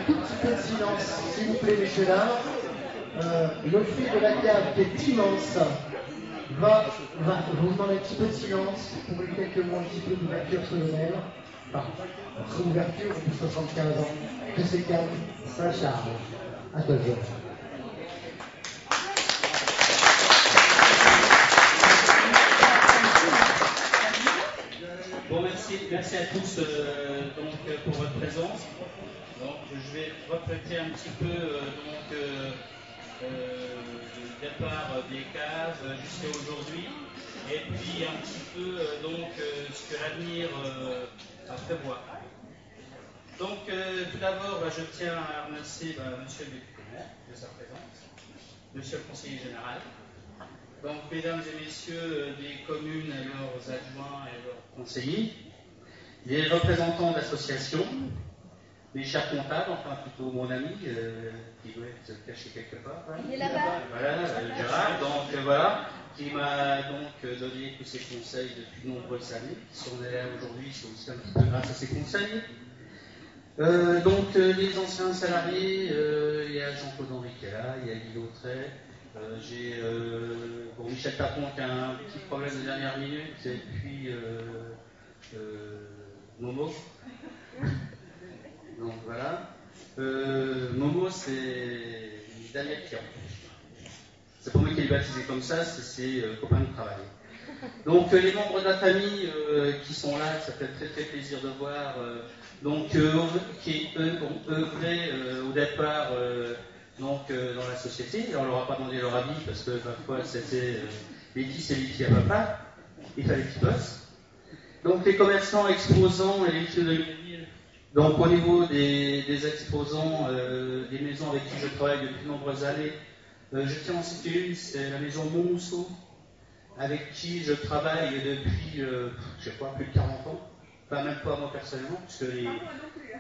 tout petit peu de silence, s'il vous plaît, messieurs, dames. Le fruit de la cave, qui est immense, va vous demander un petit peu de silence pour quelques mots, un petit peu d'ouverture solennelle. Enfin, ouverture depuis 75 ans. Que c'est calme, ça charme. À toi, Georges. Bon, merci à tous pour votre présence. Donc, je vais refléter un petit peu le départ des caves jusqu'à aujourd'hui, et puis un petit peu ce que l'avenir prévoit. Donc, tout d'abord, je tiens à remercier Monsieur le député maire de sa présence, Monsieur le conseiller général. Donc, mesdames et messieurs des communes, leurs adjoints et leurs conseillers, les représentants d'associations, mes chers comptables, enfin plutôt mon ami, qui doit être caché quelque part. Il est là-bas. Voilà, Gérard, voilà, qui m'a donné tous ses conseils depuis de nombreuses années. Si on est là aujourd'hui, c'est aussi un petit peu grâce à ses conseils. Les anciens salariés, il y a Jean-Claude Henry qui est là, il y a Guy Lautret. J'ai Michel Tapon qui a un petit problème de dernière minute, et puis Momo. Donc voilà. Momo, c'est Daniel Piron. C'est pas moi qui l'ai baptisé comme ça, c'est ses copains de travail. Donc les membres de la famille qui sont là, ça fait très très plaisir de voir, qui ont œuvré au départ dans la société. On leur a pas demandé leur avis parce que parfois c'était Betty c'est Betty à papa, il fallait qu'ils bossent. Donc les commerçants, exposants et les vieux de l'île. Donc au niveau des exposants, des maisons avec qui je travaille depuis de nombreuses années, je tiens à en citer une, c'est la maison Montmousseau, avec qui je travaille depuis, je sais pas, plus de 40 ans. Enfin, même pas moi personnellement, puisque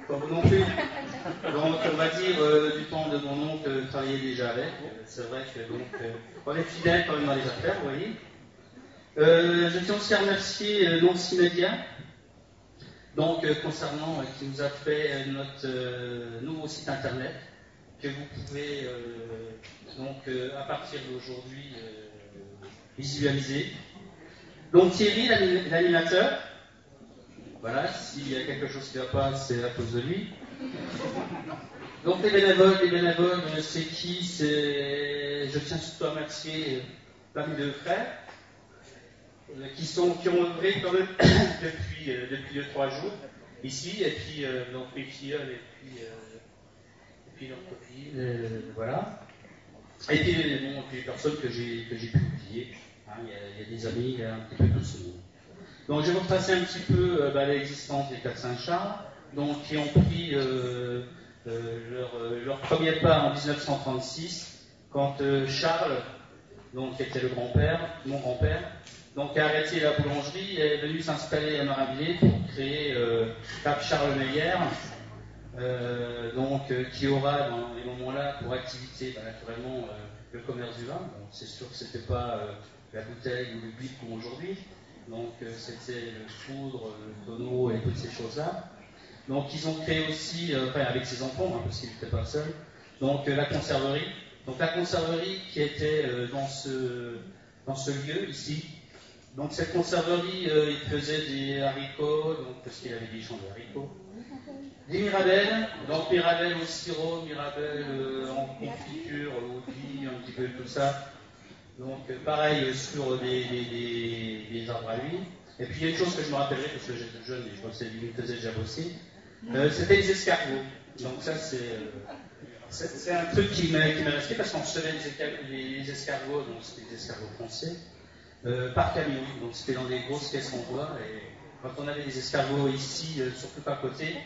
pas vous non plus. Donc, on va dire, du temps de mon oncle, travaillait déjà avec. C'est vrai que, on est fidèles quand même dans les affaires, vous voyez. Je tiens aussi à remercier Nancy Media, concernant, qui nous a fait notre nouveau site internet, que vous pouvez, à partir d'aujourd'hui, visualiser. Donc Thierry, l'animateur, voilà, s'il y a quelque chose qui ne va pas, c'est à cause de lui. Donc les bénévoles, c'est qui? Je tiens surtout à remercier parmi deux frères qui ont œuvré quand même depuis 2-3 jours ici, et puis les filles et puis leur copine, voilà. Et puis les personnes que j'ai pu oublier. Il y a des amis, il y a un petit peu tout ce monde. Donc je vais vous passer un petit peu l'existence des Quatre Saint-Charles, qui ont pris leur premier pas en 1936, quand Charles, qui était mon grand-père, a arrêté la boulangerie et est venu s'installer à Maravillé pour créer Pape Charles Meyer, qui aura dans les moments-là pour activité naturellement le commerce du vin. Bon, c'est sûr que c'était pas la bouteille ou le bic comme aujourd'hui, c'était le foudre, le tonneau et toutes ces choses-là. Donc ils ont créé aussi, avec ses enfants, parce qu'ils n'étaient pas seuls, la conserverie. Donc la conserverie qui était dans ce lieu ici. Donc cette conserverie, il faisait des haricots, parce qu'il avait des champs de haricots. Des mirabelles, mirabelles au sirop, mirabelles en confiture, au lit, un petit peu tout ça. Pareil sur des arbres à huile. Et puis il y a une chose que je me rappellerai, parce que j'étais jeune et je pensais qu'il me faisait déjà bosser, c'était les escargots. Donc ça c'est un truc qui m'est resté, parce qu'on recevait les escargots, c'était des escargots français, par camion. Donc c'était dans des grosses caisses en bois, et quand on avait des escargots ici, surtout pas à côté,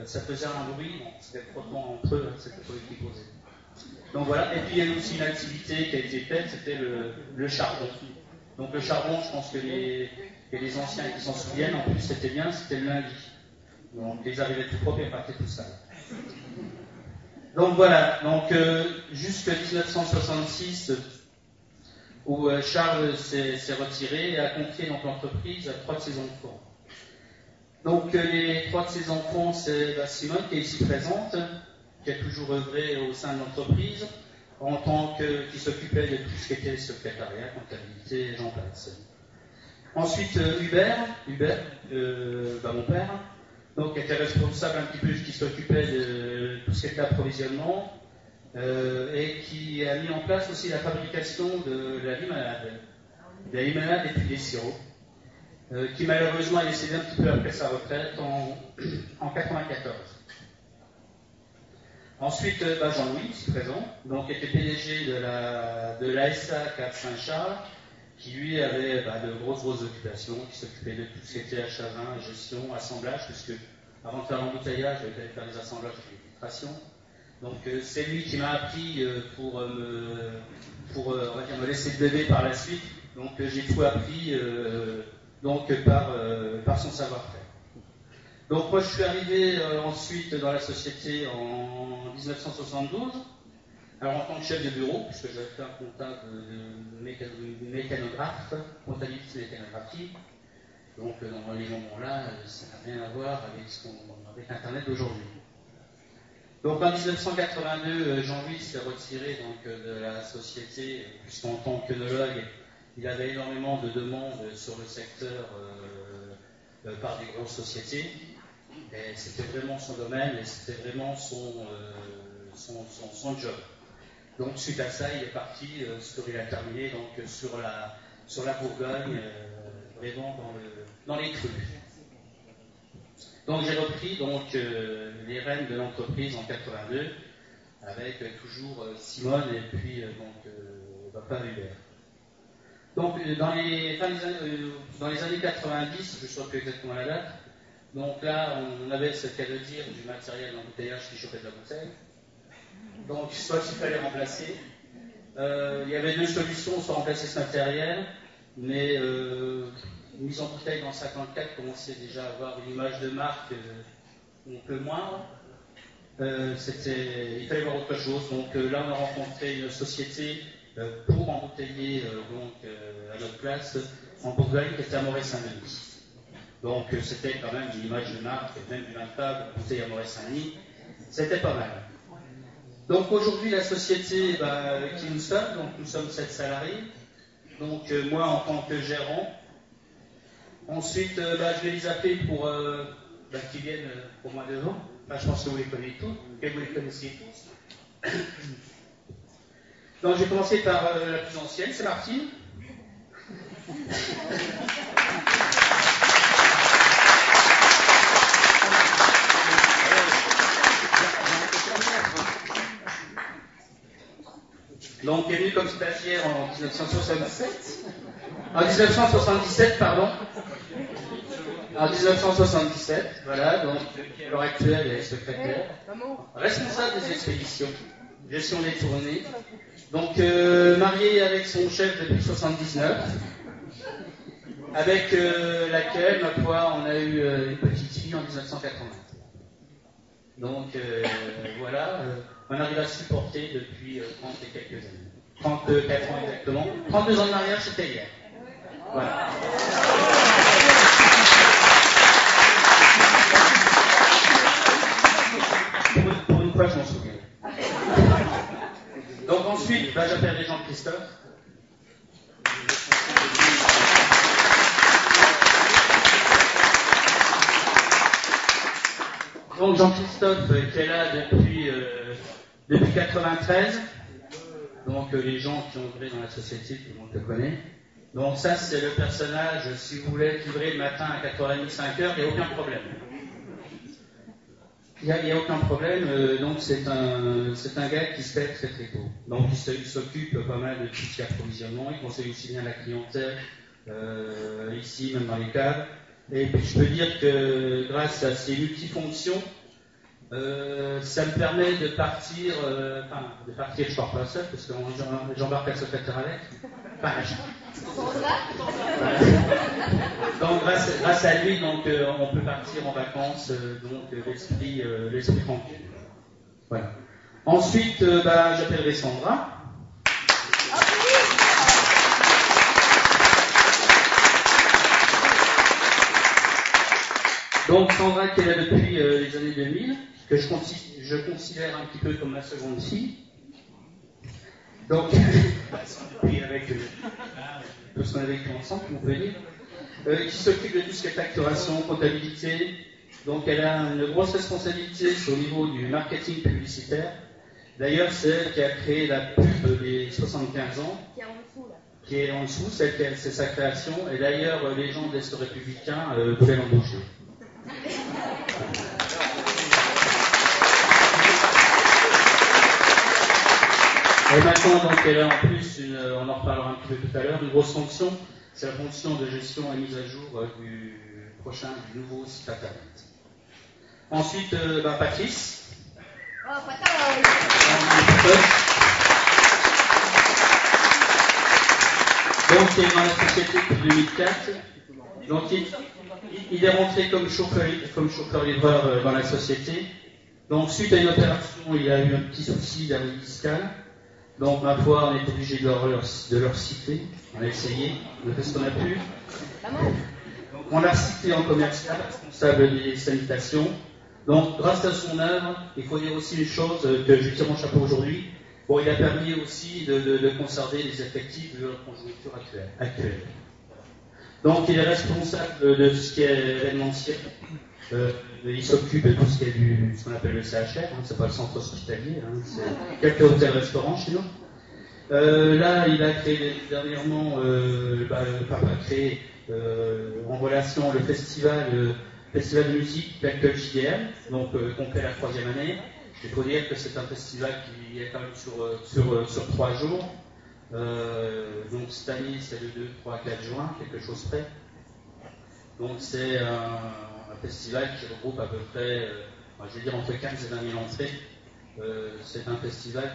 ça faisait un bruit, c'était frottement entre eux, c'était pour les qui posaient. Donc voilà, et puis il y a aussi une activité qui a été faite, c'était le charbon. Donc le charbon, je pense que les anciens qui s'en souviennent, en plus c'était bien, c'était le lundi. Donc ils arrivaient tout propres et partaient tout sales. Donc voilà, jusqu'en 1966, où Charles s'est retiré et a confié l'entreprise à 3 de ses enfants. Donc les trois de ses enfants, c'est Simone qui est ici présente, qui a toujours œuvré au sein de l'entreprise, en tant qui s'occupait de tout ce qui était secrétariat, comptabilité, j'en passe. Ensuite Hubert, mon père, donc qui était responsable un petit peu, qui s'occupait de tout ce qui était approvisionnement, et qui a mis en place aussi la fabrication de la limonade et puis des sirops, qui malheureusement est décédé un petit peu après sa retraite en 1994. Ensuite, Jean-Louis, ici présent, donc était PDG de la SA Cap Saint-Charles, qui lui avait de grosses occupations, qui s'occupait de tout ce qui était achat vin, gestion, assemblage, puisque avant de faire l'embouteillage, il fallait faire des assemblages et des filtrations. Donc c'est lui qui m'a appris pour on va dire, me laisser le bébé par la suite. Donc j'ai tout appris par son savoir-faire. Donc moi je suis arrivé ensuite dans la société en 1972, alors en tant que chef de bureau, puisque j'avais fait un comptable de mécanographe, comptabilité mécanographie. Donc dans les moments-là, ça n'a rien à voir avec Internet d'aujourd'hui. Donc en 1982, Jean-Louis s'est retiré de la société, puisqu'en tant qu'œnologue, il avait énormément de demandes sur le secteur par des grosses sociétés. Et c'était vraiment son domaine et c'était vraiment son job. Donc suite à ça, il est parti, ce qu'il a terminé donc, sur la Bourgogne, vraiment dans les crues. Donc j'ai repris les rênes de l'entreprise en 82 avec toujours Simone et puis papa Hubert. Donc dans les années 90, je ne sais plus exactement la date, donc là on avait ce cas de dire du matériel d'embouteillage qui chauffait de la bouteille. Donc soit il fallait remplacer, il y avait deux solutions, soit remplacer ce matériel, mais mise en bouteille dans 54 commençait déjà à avoir une image de marque un peu moindre. Il fallait voir autre chose. Donc là, on a rencontré une société pour embouteiller à notre place en Bourgogne, qui était à Moret-Saint-Denis. Donc c'était quand même une image de marque, même du table, bouteille à Moret-Saint-Denis. C'était pas mal. Donc aujourd'hui, la société qui nous sommes, donc nous sommes 7 salariés. Donc moi en tant que gérant. Ensuite, je vais les appeler pour qu'ils viennent pour moi devant. Je pense que vous les connaissez tous, que vous les connaissiez tous. Donc, je vais commencer par la plus ancienne, c'est Martine. Donc, elle est venue comme stagiaire en 1977. En 1977, pardon. En 1977, voilà, donc à l'heure actuelle, elle est secrétaire, responsable des expéditions, gestion des tournées, donc mariée avec son chef depuis 1979, avec laquelle, ma foi, on a eu une petite fille en 1980. Donc voilà, on arrive à supporter depuis 30 et quelques années. 34 ans exactement. 32 ans de mariage, c'était hier. Voilà. Pour une fois, je m'en souviens. Donc ensuite, j'appellerai Jean-Christophe. Donc Jean-Christophe qui est là depuis 93. Donc les gens qui ont œuvré dans la société, tout le monde le connaît. Donc ça, c'est le personnage, si vous voulez être livré le matin à 4h30, 5h, il n'y a aucun problème. Il n'y a aucun problème, donc c'est un gars qui se fait très très tôt. Donc il s'occupe pas mal de tout ce qui est approvisionnement, il conseille aussi bien la clientèle, ici, même dans les caves. Et puis je peux dire que grâce à ces multifonctions, ça me permet de partir, je pars pas seul, parce que j'embarque la secrétaire avec. Donc grâce à lui, on peut partir en vacances, l'esprit tranquille. Voilà. Ensuite, j'appellerai Sandra. Donc Sandra qui est là depuis les années 2000, que je considère un petit peu comme ma seconde fille. Donc, depuis avec tout ce qu'on a vécu ensemble, on peut dire, qui s'occupe de tout ce qui est facturation, comptabilité. Donc elle a une grosse responsabilité au niveau du marketing publicitaire. D'ailleurs, c'est elle qui a créé la pub des 75 ans, qui est en dessous, c'est sa création. Et d'ailleurs, les gens des Républicains voulaient l'embaucher. Et maintenant, donc, elle a en plus, on en reparlera un petit peu tout à l'heure, une grosse fonction, c'est la fonction de gestion et mise à jour du nouveau site internet. Ensuite, Patrice. Oh, donc, il est dans la société depuis 2004. Donc, il est rentré comme chauffeur-livreur dans la société. Donc, suite à une opération, il a eu un petit souci d'hernie discale. Donc, ma foi, on est obligé de leur citer. On a essayé, on a fait ce qu'on a pu. Donc, on l'a cité en commercial, responsable des sanitations. Donc, grâce à son œuvre, il faut dire aussi une chose que je tire mon chapeau aujourd'hui. Bon, il a permis aussi de conserver les effectifs de la conjoncture actuelle. Donc, il est responsable de ce qui est événementiel. Il s'occupe de tout ce qui est ce qu'on appelle le CHR, c'est pas le centre hospitalier, c'est quelques hôtels-restaurants chez nous. Là, il a créé dernièrement, en relation le festival de musique Pactole JDM, donc qu'on fait la 3e année. Il faut dire que c'est un festival qui est quand même sur 3 jours. Donc cette année, c'est le 2, 3, 4 juin, quelque chose près. Donc c'est un festival qui regroupe à peu près, je vais dire entre 15 et 20 000 entrées. C'est un festival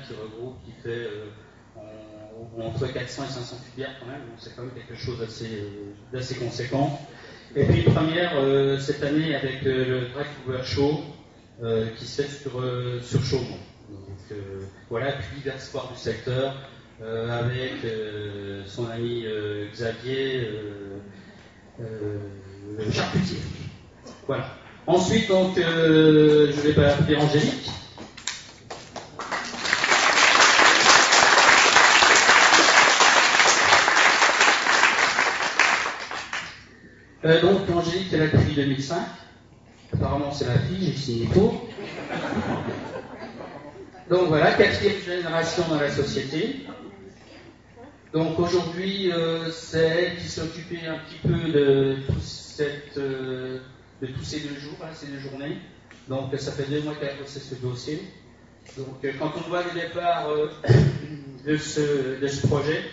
qui fait entre 400 et 500 filières quand même, donc c'est quand même quelque chose d'assez conséquent. Et puis première cette année avec le Drag Cover Show qui se fait sur Chaumont. Donc voilà, puis divers sports du secteur avec son ami Xavier charcutier. Voilà. Ensuite, donc, je vais pas appeler Angélique. Donc, Angélique, elle a depuis 2005. Apparemment, c'est ma fille, j'ai signé pour. Donc voilà, 4e génération dans la société. Donc aujourd'hui, c'est elle qui s'occupait un petit peu de tous ces 2 jours, ces 2 journées. Donc ça fait 2 mois qu'elle a bossé ce dossier. Donc quand on voit le départ de ce projet,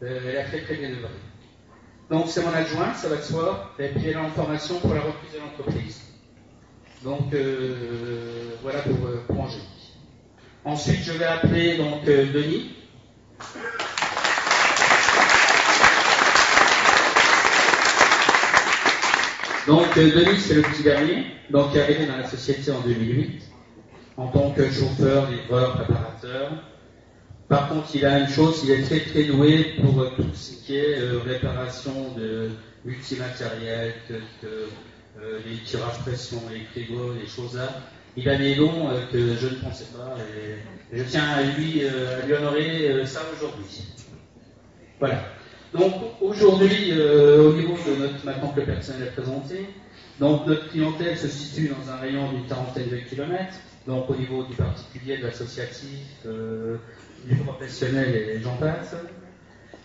elle a très très bien œuvré. Donc c'est mon adjoint, ça va de soi, et puis elle est en formation pour la reprise de l'entreprise. Donc voilà pour Angélique. Ensuite je vais appeler donc Denis. Donc Denis c'est le petit dernier, donc qui est arrivé dans la société en 2008 en tant que chauffeur, livreur, préparateur. Par contre, il a une chose, il est très très doué pour tout ce qui est réparation de multimatériel, les tirages pression, les frigos, les choses là. Il a des dons que je ne pensais pas et je tiens à lui honorer ça aujourd'hui. Voilà. Donc aujourd'hui, au niveau de maintenant que le personnel est présenté, donc notre clientèle se situe dans un rayon d'une 40aine de kilomètres. Donc au niveau du particulier, de l'associatif, du professionnel et j'en passe.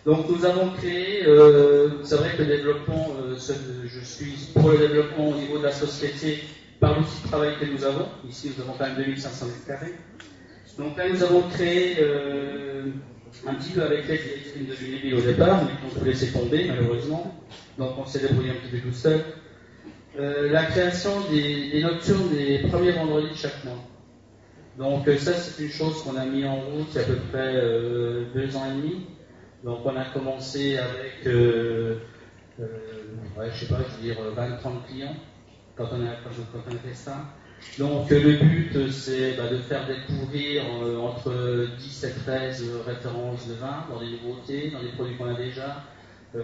Donc nous avons créé, c'est vrai que le développement, je suis pour le développement au niveau de la société par l'outil de travail que nous avons. Ici nous avons quand même 2500 m². Donc là nous avons créé un petit peu avec l'aide de Julie au départ, mais qu'on peut laisser tomber malheureusement. Donc on s'est débrouillé un petit peu tout seul. La création des nocturnes des premiers vendredis de chaque mois. Donc ça c'est une chose qu'on a mis en route il y a à peu près 2 ans et demi. Donc on a commencé avec, je sais pas, je veux dire 20-30 clients quand on a fait ça. Donc le but c'est de faire découvrir entre 10 et 13 références de vin dans des nouveautés, dans des produits qu'on a déjà,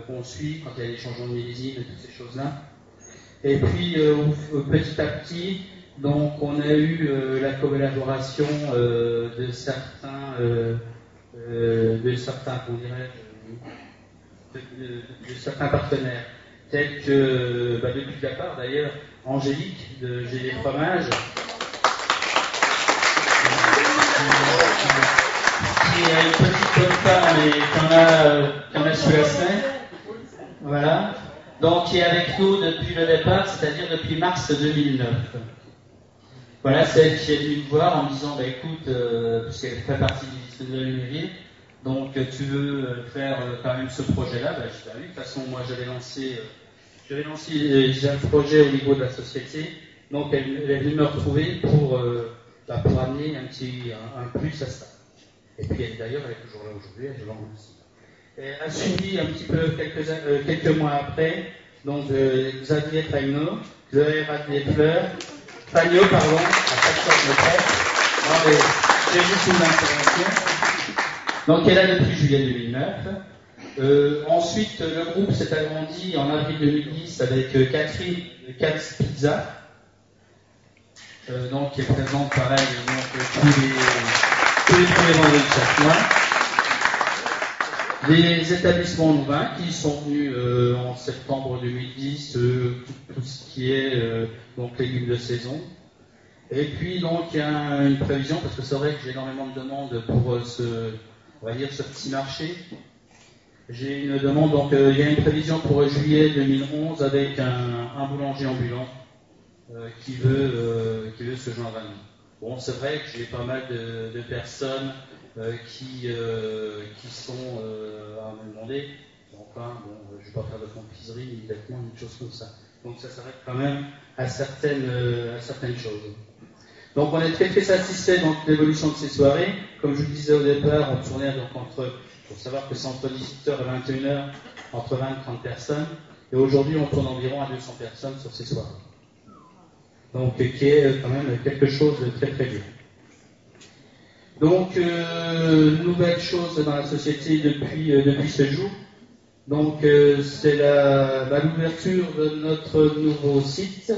qu'on suit quand il y a des changements de millésime et toutes ces choses-là. Et puis petit à petit, donc on a eu la collaboration de certains, qu'on dirait, de certains partenaires, tels que, depuis le départ d'ailleurs, Angélique de GD Fromage, qui est une petite bonne femme et qui en a su la semaine. Voilà. Donc, qui est avec nous depuis le départ, c'est-à-dire depuis mars 2009. Voilà, c'est elle qui est venue me voir en me disant, écoute, puisqu'elle fait partie du district de Lunéville, donc tu veux faire quand même ce projet-là, je dis, oui, de toute façon, moi j'avais lancé déjà le projet au niveau de la société, donc elle est venue me retrouver pour amener un plus à ça. Et puis d'ailleurs, elle est toujours là aujourd'hui, je l'en remercie. Elle a suivi un petit peu quelques mois après, donc Xavier Fagno, des Fleurs, Fagno, pardon, à chaque sorte de presse. J'ai juste une intervention. Donc elle est là depuis juillet 2009. Ensuite, le groupe s'est agrandi en avril 2010 avec Catherine de Katz Pizza, donc qui est présente pareil tous les premiers vendredis de chaque mois. Des établissements nouveaux qui sont venus en septembre 2010, tout ce qui est donc légumes de saison. Et puis donc il y a une prévision, parce que c'est vrai que j'ai énormément de demandes pour ce petit marché. J'ai une demande, donc il y a une prévision pour juillet 2011 avec un boulanger ambulant qui veut se joindre à nous. Bon, c'est vrai que j'ai pas mal de personnes qui sont à me demander, enfin, je ne vais pas faire de confiserie immédiatement, une chose comme ça. Donc ça s'arrête quand même à certaines choses. Donc on est très très satisfait de l'évolution de ces soirées. Comme je vous le disais au départ, on tournait donc il faut savoir que c'est entre 18h et 21h, entre 20 et 30 personnes. Et aujourd'hui, on tourne environ à 200 personnes sur ces soirées. Donc qui est quand même quelque chose de très très bien. Donc, nouvelle chose dans la société depuis ce jour. Donc, c'est l'ouverture de notre nouveau site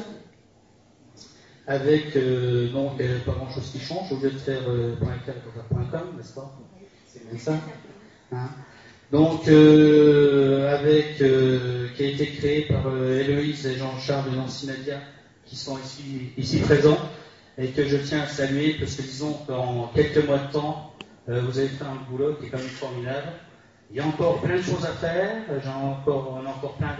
avec pas grand chose qui change. Au lieu de faire .fr, il faut faire .com, n'est-ce pas? C'est bien ça. Hein, donc, qui a été créé par Héloïse et Jean-Charles de Nancy Media, qui sont ici présents, et que je tiens à saluer, parce que disons qu'en quelques mois de temps, vous avez fait un boulot qui est quand même formidable. Il y a encore plein de choses à faire, on a encore plein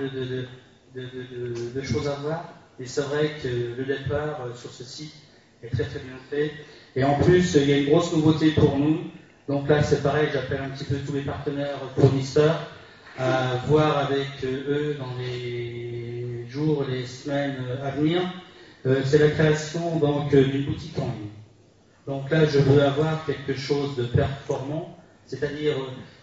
de choses à voir, et c'est vrai que le départ sur ce site est très très bien fait. Et en plus, il y a une grosse nouveauté pour nous. Donc là, c'est pareil, j'appelle un petit peu tous les partenaires fournisseurs à voir avec eux dans les jours, les semaines à venir. C'est la création donc d'une boutique en ligne. Donc là, je veux avoir quelque chose de performant, c'est-à-dire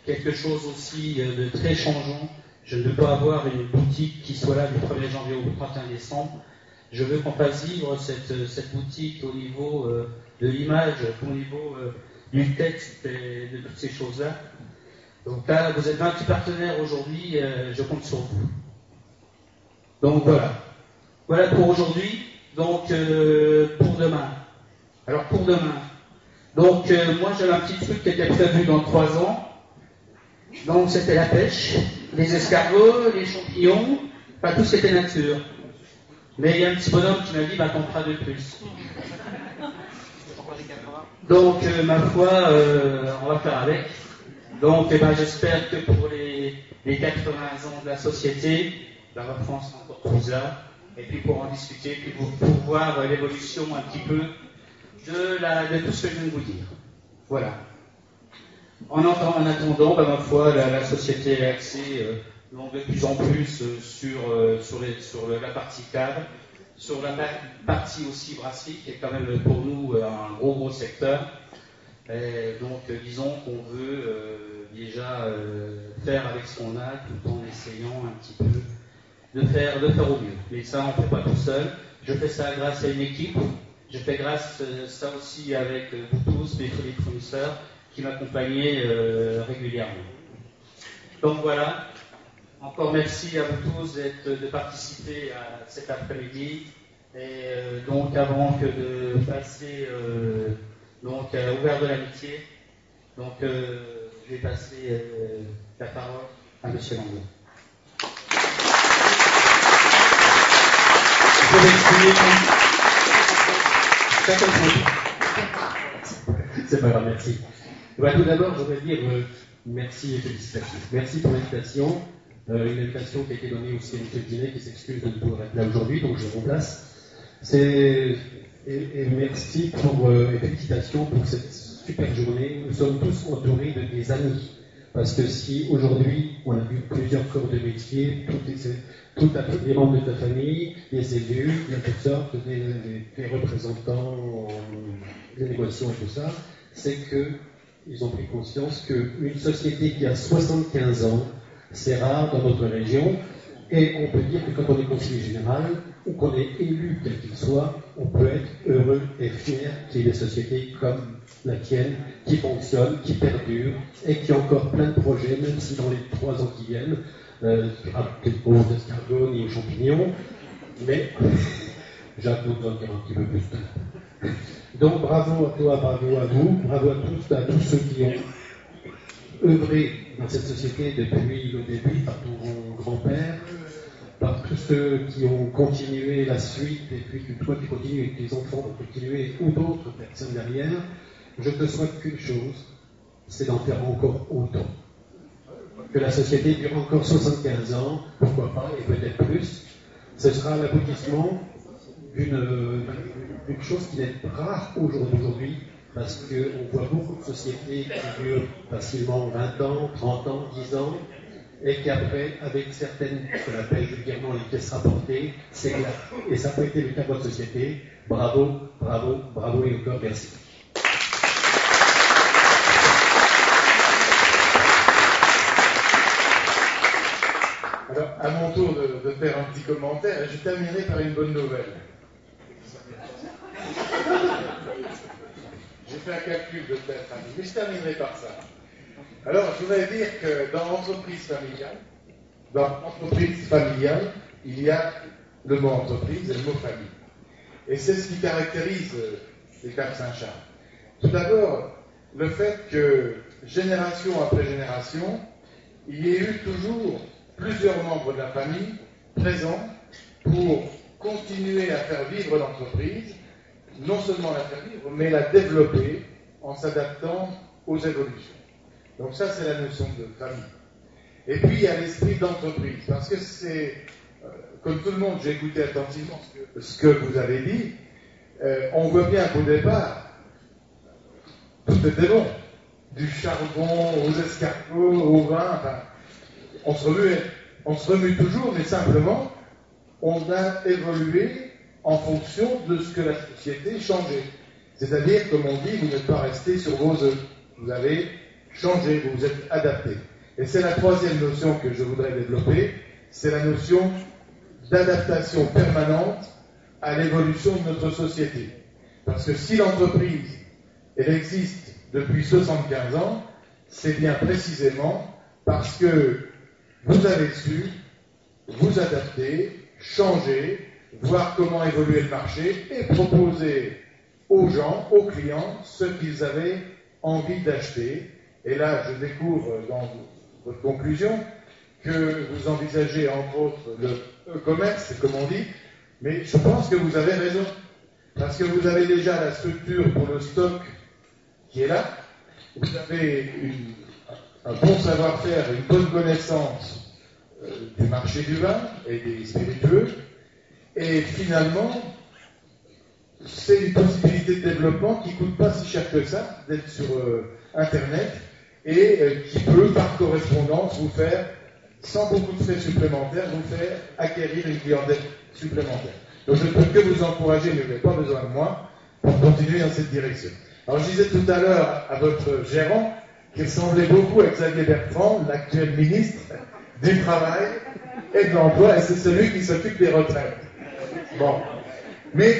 quelque chose aussi de très changeant. Je ne veux pas avoir une boutique qui soit là du 1er janvier au 31 décembre. Je veux qu'on fasse vivre cette boutique au niveau de l'image, au niveau du texte et de toutes ces choses-là. Donc là, vous êtes 28 partenaires aujourd'hui, je compte sur vous. Donc voilà. Voilà pour aujourd'hui. Donc pour demain. Alors pour demain. Donc moi j'avais un petit truc qui était prévu dans 3 ans. Donc c'était la pêche, les escargots, les champignons, pas tout ce qui était nature. Mais il y a un petit bonhomme qui m'a dit, t'en feras de plus. Donc ma foi, on va faire avec. Donc j'espère que pour les 80 ans de la société, la France sera encore plus là. Et puis pour en discuter, puis pour voir l'évolution un petit peu de tout ce que je viens de vous dire. Voilà. En attendant, ma foi, la société est axée de plus en plus sur la partie cave, sur la partie aussi brasserie, qui est quand même pour nous un gros secteur. Et donc disons qu'on veut déjà faire avec ce qu'on a, tout en essayant un petit peu de faire au mieux. Mais ça, on ne fait pas tout seul. Je fais ça grâce à une équipe. Je fais grâce ça aussi avec vous tous, mes fournisseurs, qui m'accompagnaient régulièrement. Donc voilà. encore merci à vous tous de participer à cet après-midi. Et donc, avant que de passer donc, au verre de l'amitié, donc, je vais passer la parole à M. Langlais. Je vais expliquer. C'est pas grave, merci. Bah, tout d'abord, je voudrais dire merci et félicitations. Merci pour l'invitation. Une invitation qui a été donnée aussi à M. Dinet, qui s'excuse de ne pouvoir être là aujourd'hui, donc je le remplace. Et merci et félicitations pour cette super journée. Nous sommes tous entourés de des amis. Parce que si aujourd'hui on a vu plusieurs corps de métier, tous les membres de ta famille, les élus, de toutes sortes, des représentants, des négociations et tout ça, c'est qu'ils ont pris conscience qu'une société qui a 75 ans, c'est rare dans notre région, et on peut dire que quand on est conseiller général, ou qu'on est élu quel qu'il soit, on peut être heureux et fier qu'il y ait des sociétés comme la tienne, qui fonctionnent, qui perdurent, et qui ont encore plein de projets, même si dans les 3 ans qui viennent, peut-être pas aux escargots ni aux champignons, mais Jacques nous donne un petit peu plus de temps. Donc bravo à toi, bravo à vous, bravo à tous ceux qui ont œuvré dans cette société depuis le début, par ton grand-père, par tous ceux qui ont continué la suite, et puis toi qui continues avec tes enfants vont continuer, ou d'autres personnes derrière. Je te souhaite qu'une chose, c'est d'en faire encore autant. Que la société dure encore 75 ans, pourquoi pas, et peut-être plus. Ce sera l'aboutissement d'une chose qui est rare aujourd'hui, parce qu'on voit beaucoup de sociétés qui durent facilement 20 ans, 30 ans, 10 ans, et qu'après, avec certaines, ce qu'on appelle vulgairement les pièces rapportées, s'éclatent. Et ça n'a pas été le cas de votre société. Bravo, bravo, bravo et encore merci. Alors, à mon tour de faire un petit commentaire, je terminerai par une bonne nouvelle. J'ai fait un calcul de peut-être, mais je terminerai par ça. Alors, je voudrais dire que dans l'entreprise familiale, il y a le mot entreprise et le mot famille. Et c'est ce qui caractérise les Caves Saint-Charles. Tout d'abord, le fait que, génération après génération, il y ait eu toujours plusieurs membres de la famille présents pour continuer à faire vivre l'entreprise, non seulement la faire vivre, mais la développer en s'adaptant aux évolutions. Donc ça, c'est la notion de famille. Et puis, il y a l'esprit d'entreprise, parce que c'est, comme tout le monde, j'ai écouté attentivement ce que vous avez dit, on voit bien qu'au départ, tout était bon. Du charbon aux escargots, au vin, enfin, on se remue toujours, mais simplement, on a évolué en fonction de ce que la société changeait. C'est-à-dire, comme on dit, vous n'êtes pas resté sur vos œufs. Vous avez changé, vous vous êtes adapté. Et c'est la troisième notion que je voudrais développer, c'est la notion d'adaptation permanente à l'évolution de notre société. Parce que si l'entreprise, elle existe depuis 75 ans, c'est bien précisément parce que vous avez su vous adapter, changer, voir comment évoluer le marché et proposer aux gens, aux clients, ce qu'ils avaient envie d'acheter. Et là, je découvre dans votre conclusion que vous envisagez entre autres le commerce, comme on dit, mais je pense que vous avez raison, parce que vous avez déjà la structure pour le stock qui est là, vous avez un bon savoir-faire, une bonne connaissance du marché du vin et des spiritueux, et finalement, c'est une possibilité de développement qui ne coûte pas si cher que ça, d'être sur Internet, et qui peut, par correspondance, vous faire, sans beaucoup de frais supplémentaires, vous faire acquérir une clientèle supplémentaire. Donc je ne peux que vous encourager, mais vous n'avez pas besoin de moi, pour continuer dans cette direction. Alors je disais tout à l'heure à votre gérant qu'il ressemblait beaucoup à Xavier Bertrand, l'actuel ministre du Travail et de l'Emploi, et c'est celui qui s'occupe des retraites. Bon. Mais,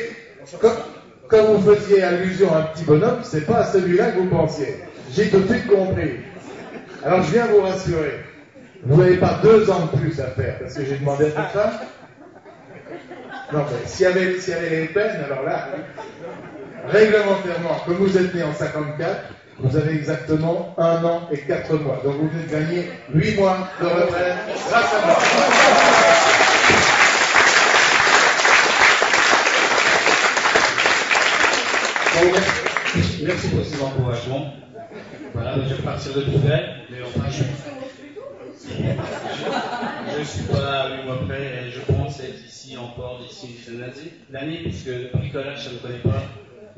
comme vous faisiez allusion à un petit bonhomme, c'est pas à celui-là que vous pensiez. J'ai tout de suite compris. Alors je viens vous rassurer. Vous n'avez pas 2 ans de plus à faire, parce que j'ai demandé à cette femme. Non, mais s'il y avait les peines, alors là, réglementairement, comme vous êtes né en 54, vous avez exactement 1 an et 4 mois. Donc vous venez de gagner 8 mois de retraite grâce à moi. Bon, merci pour ces encouragements. Voilà, je vais partir de nouvelles, mais enfin, je ne suis pas 8 mois près et je pense être ici encore d'ici une dizaine d'années, puisque le bricolage, ça ne me connaît pas.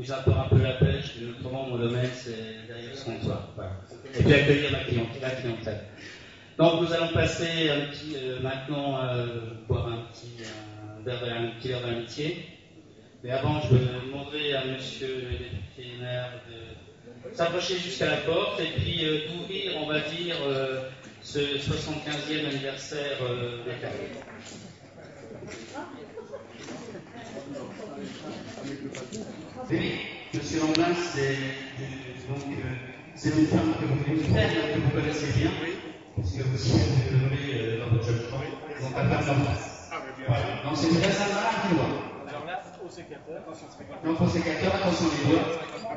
J'adore un peu la pêche, mais autrement, mon domaine, c'est derrière ce comptoir. Voilà. Et puis accueillir la clientèle. Donc, nous allons passer maintenant boire un petit verre d'amitié. Mais avant, je demanderai à monsieur le député maire de s'approcher jusqu'à la porte et puis d'ouvrir, on va dire, ce 75e anniversaire des carrés. Oui, monsieur Lamblin, c'est une femme que vous connaissez bien, parce que vous êtes nommé dans votre jeune temps, donc à part voilà. Donc c'est une très agréable loi. Donc au sécateur, attention les doigts.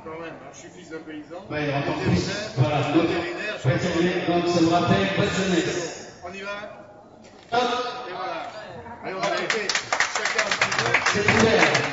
Quand même, je suis fils d'un paysan. Oui, encore plus. Voilà, donc ça me rappelle votre jeunesse. On y va. Hop. Et voilà. Alors, allez, chacun un petit peu. C'est ouvert.